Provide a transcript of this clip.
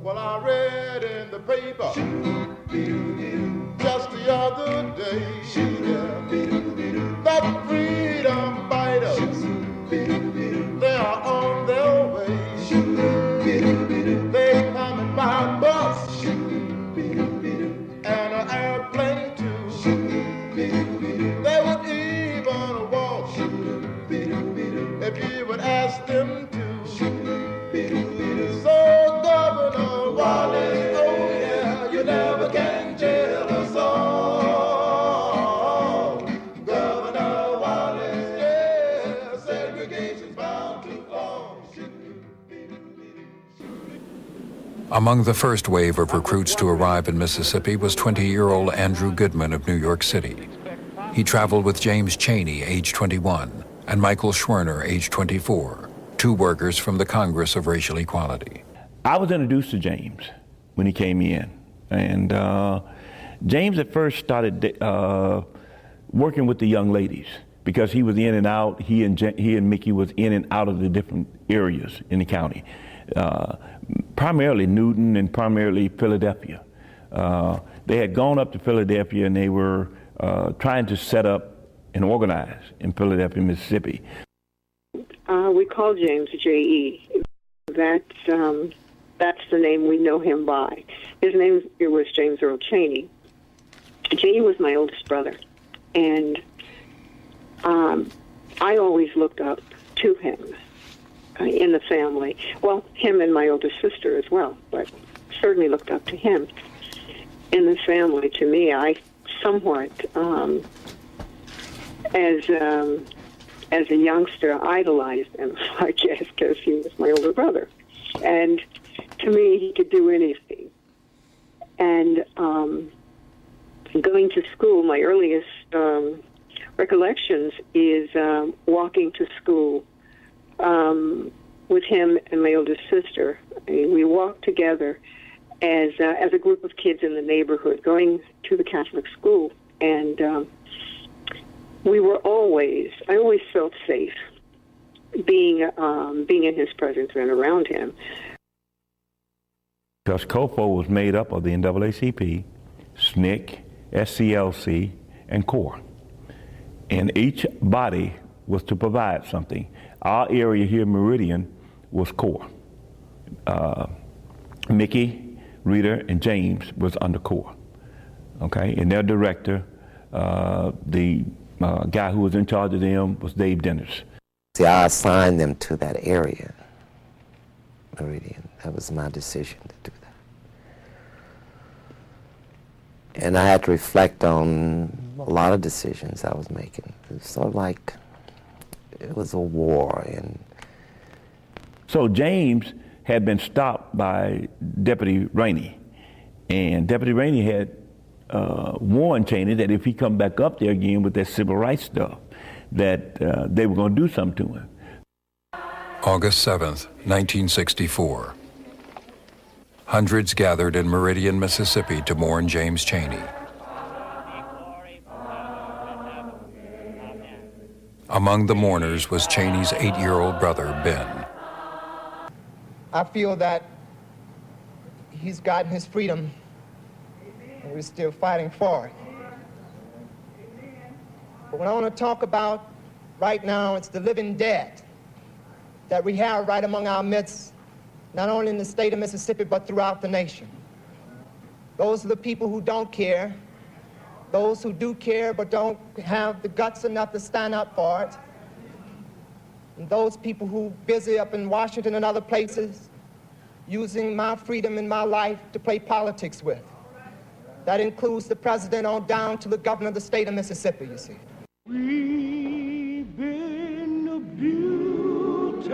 Well, I read in the paper just the other day that freedom fighters, they are on their way. They coming by bus and an airplane too. They would even walk if you would ask them to. So Governor Wallace, oh yeah, you never can tell us all. Governor Wallace, yeah, segregation's bound to fall. Among the first wave of recruits to arrive in Mississippi was 20-year-old Andrew Goodman of New York City. He traveled with James Chaney, age 21, and Michael Schwerner, age 24, two workers from the Congress of Racial Equality. I was introduced to James when he came in, and James at first started working with the young ladies because he was in and out. He and Mickey was in and out of the different areas in the county, primarily Newton and primarily Philadelphia. They had gone up to Philadelphia and they were trying to set up and organize in Philadelphia, Mississippi. We call James J.E. That's the name we know him by. His name was James Earl Chaney. J.E. was my oldest brother, and I always looked up to him in the family. Well, him and my oldest sister as well, but certainly looked up to him in the family. To me, I somewhat, as a youngster, idolized him, I guess, because he was my older brother. And to me, he could do anything. And going to school, my earliest recollections is walking to school with him and my oldest sister. I mean, we walked together as a group of kids in the neighborhood going to the Catholic school. And I always felt safe being in his presence and around him. Because COFO was made up of the NAACP, SNCC, SCLC, and CORE. And each body was to provide something. Our area here, Meridian, was CORE. Mickey, Rita, and James was under CORE. Okay, and their director, the guy who was in charge of them was Dave Denners. See, I assigned them to that area, Meridian. That was my decision to do that. And I had to reflect on a lot of decisions I was making. It was sort of like it was a war. And so James had been stopped by Deputy Rainey, and Deputy Rainey had warned Chaney that if he come back up there again with that civil rights stuff, that they were going to do something to him. August 7th, 1964. Hundreds gathered in Meridian, Mississippi to mourn James Chaney. Among the mourners was Chaney's 8-year-old brother, Ben. I feel that he's gotten his freedom, and we're still fighting for it. But what I want to talk about right now, it's the living dead that we have right among our midst, not only in the state of Mississippi, but throughout the nation. Those are the people who don't care, those who do care but don't have the guts enough to stand up for it, and those people who busy up in Washington and other places using my freedom and my life to play politics with. That includes the president on down to the governor of the state of Mississippi, you see. We've been abused.